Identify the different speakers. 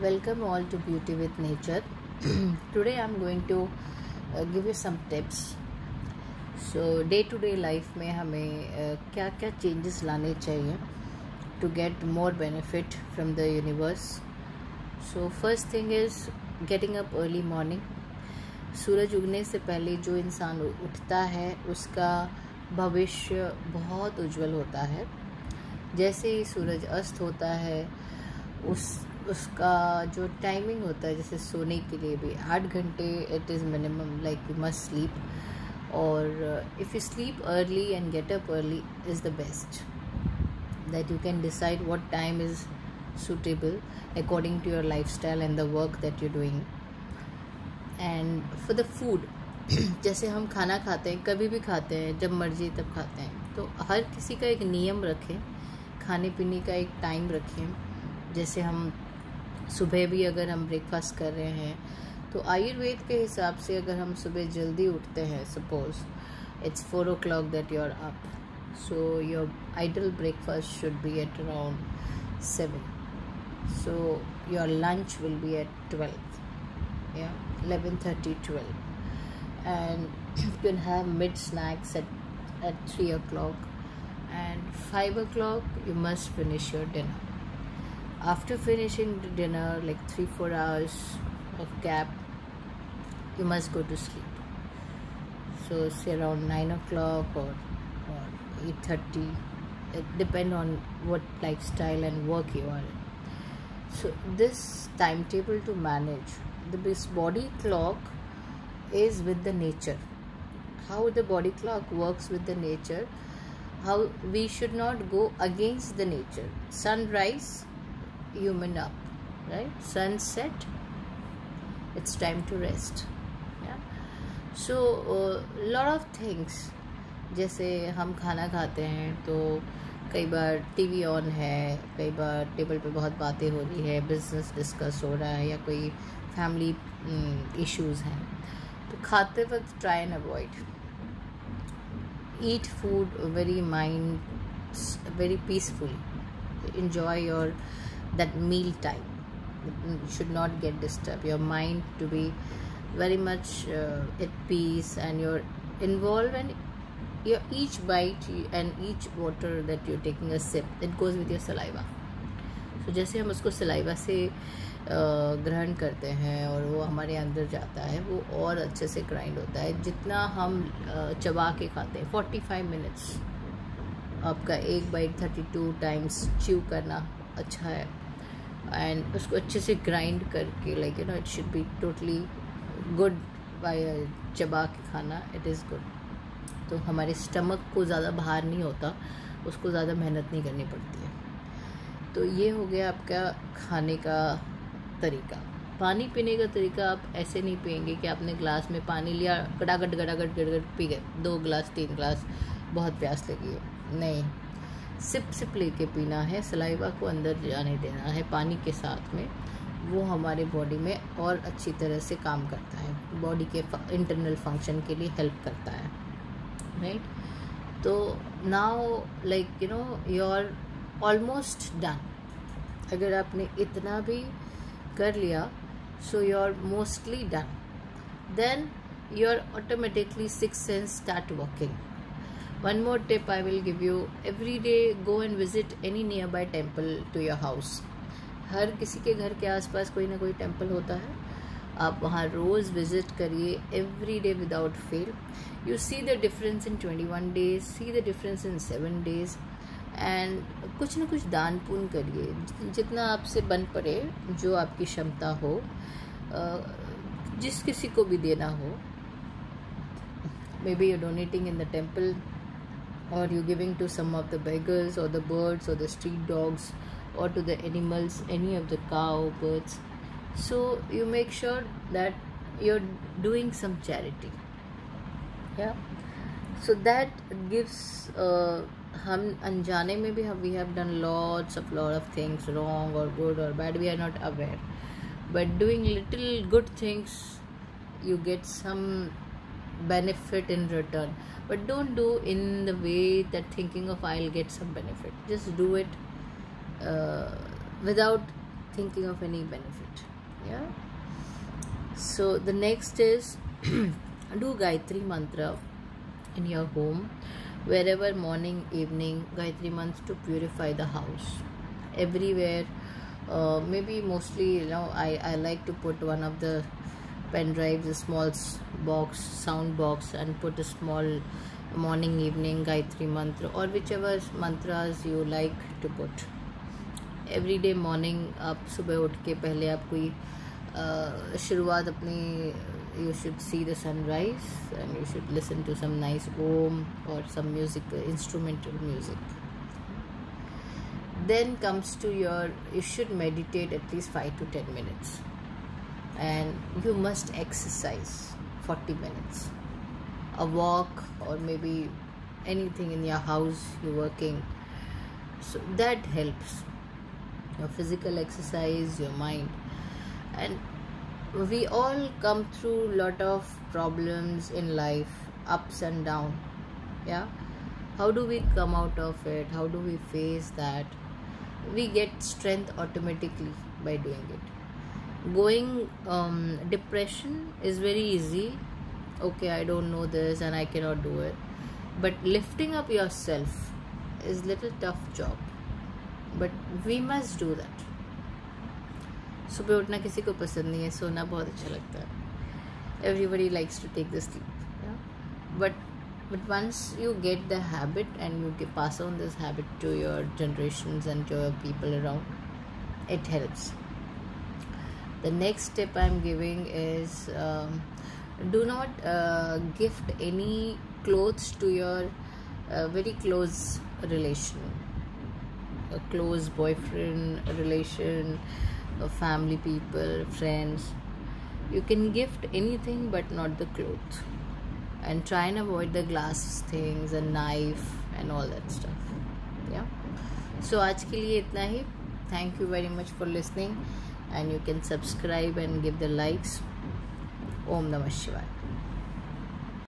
Speaker 1: Welcome all to Beauty with Nature. Today I'm going to give you some tips. So day to day life में हमें क्या क्या changes लाने चाहिए to get more benefit from the universe. So first thing is getting up early morning. सूरज उगने से पहले जो इंसान उठता है उसका भविष्य बहुत उज्जवल होता है. जैसे ही सूरज अस्त होता है उसका जो टाइमिंग होता है, जैसे सोने के लिए भी 8 घंटे it is minimum, like you must sleep. और if you sleep early and get up early is the best, that you can decide what time is suitable according to your lifestyle and the work that you're doing. And for the food, जैसे हम खाना खाते हैं, कभी भी खाते हैं, जब मर्जी तब खाते हैं, तो हर किसी का एक नियम रखें, खाने पीने का एक टाइम रखें. जैसे हम सुबह भी अगर हम ब्रेकफास्ट कर रहे हैं तो आयुर्वेद के हिसाब से अगर हम सुबह जल्दी उठते हैं, suppose it's 4 o'clock that you are up, so your ideal breakfast should be at around 7. So your lunch will be at 12, 11:30, 12, and you can have mid snacks at 3 o'clock, and 5 o'clock you must finish your dinner. After finishing the dinner, like 3-4 hours of gap, you must go to sleep. So say around 9 o'clock or 8:30. It depends on what lifestyle and work you are in. So this timetable to manage, this body clock is with the nature. How the body clock works with the nature, how we should not go against the nature. Sunrise, human up, right? Sunset, it's time to rest. Yeah. So lot of things, जैसे हम खाना खाते हैं तो कई बार TV on है, कई बार table पे बहुत बातें हो रही है, बिजनेस डिस्कस हो रहा है या कोई फैमिली इश्यूज हैं, तो खाते वक्त try and avoid. Eat food very peacefully. Enjoy your that meal time. You should not get disturbed. Your mind to be very much at peace, and you're involved in your each bite and each water that you're taking a sip, it goes with your saliva. So जैसे हम उसको saliva से ग्रहण करते हैं और वो हमारे अंदर जाता है, वो और अच्छे से ग्राइंड होता है. जितना हम चबा के खाते हैं, 45 मिनट्स आपका एक बाइट 32 टाइम्स च्यू करना अच्छा है. एंड उसको अच्छे से ग्राइंड करके, like you know, it should be totally good. By चबा के खाना, इट इज़ गुड. तो हमारे स्टमक को ज़्यादा भार नहीं होता, उसको ज़्यादा मेहनत नहीं करनी पड़ती है. तो ये हो गया आपका खाने का तरीका. पानी पीने का तरीका, आप ऐसे नहीं पिएंगे कि आपने ग्लास में पानी लिया, गड़ागट गड़ागट गड़गट पी गए, 2 गिलास 3 गिलास, बहुत प्यास लगी है. नहीं, सिप सिप लेके पीना है, सलाइवा को अंदर जाने देना है पानी के साथ में. वो हमारे बॉडी में और अच्छी तरह से काम करता है, बॉडी के इंटरनल फंक्शन के लिए हेल्प करता है, राइट. तो now, like you know, you are almost done. अगर आपने इतना भी कर लिया, so you are mostly done. Then your automatically sixth sense start working. One more tip I will give you: every day go and visit any nearby temple to your house. हर किसी के घर के आसपास कोई ना कोई टेम्पल होता है, आप वहाँ रोज़ विजिट करिए, every day without fail. You see the difference in 21 days, see the difference in 7 days. And कुछ ना कुछ दान पुण्य करिए, जितना आपसे बन पड़े, जो आपकी क्षमता हो, जिस किसी को भी देना हो. May be you donating in the temple, or you giving to some of the beggars or the birds or the street dogs or to the animals, any of the cow, birds. So you make sure that you're doing some charity. Yeah. So that gives हम अनजाने में भी we have done lot of things wrong or good or bad, we are not aware, but doing little good things you get some benefit in return. But don't do in the way that thinking of I'll get some benefit. Just do it without thinking of any benefit. Yeah. So the next is do Gayatri mantra in your home, wherever, morning, evening. Gayatri mantra to purify the house. Everywhere, maybe mostly, I like to put one of the pen drives, a small box, sound box, and put a small morning, evening Gayatri mantra, or whichever mantras you like to put. Every day morning आप सुबह उठ के पहले आप कोई शुरुआत अपनी, you should see the sunrise and you should listen to some nice om or some music, instrumental music. Then comes to you should meditate at least 5 to 10 minutes, and you must exercise 40 minutes. A walk, or maybe anything in your house you're working, so that helps your physical exercise, your mind. And we all come through a lot of problems in life, ups and down. Yeah, how do we come out of it? How do we face that? We get strength automatically by doing it. Going depression is very easy. Okay, I don't know this and I cannot do it, but lifting up yourself is little tough job, but we must do that. सुबह उठना किसी को पसंद नहीं है, सोना बहुत अच्छा लगता है. Everybody likes to take the sleep, yeah? But once you get the habit and you pass on this habit to your generations and to your people around, it helps. The next tip I'm giving is do not gift any clothes to your very close relation, a close boyfriend relation, family people, friends. You can gift anything but not the clothes, and try and avoid the glass things and knife and all that stuff. Yeah. So आज के लिए इतना ही. Thank you very much for listening, and you can subscribe and give the likes. Om Namah Shivaya.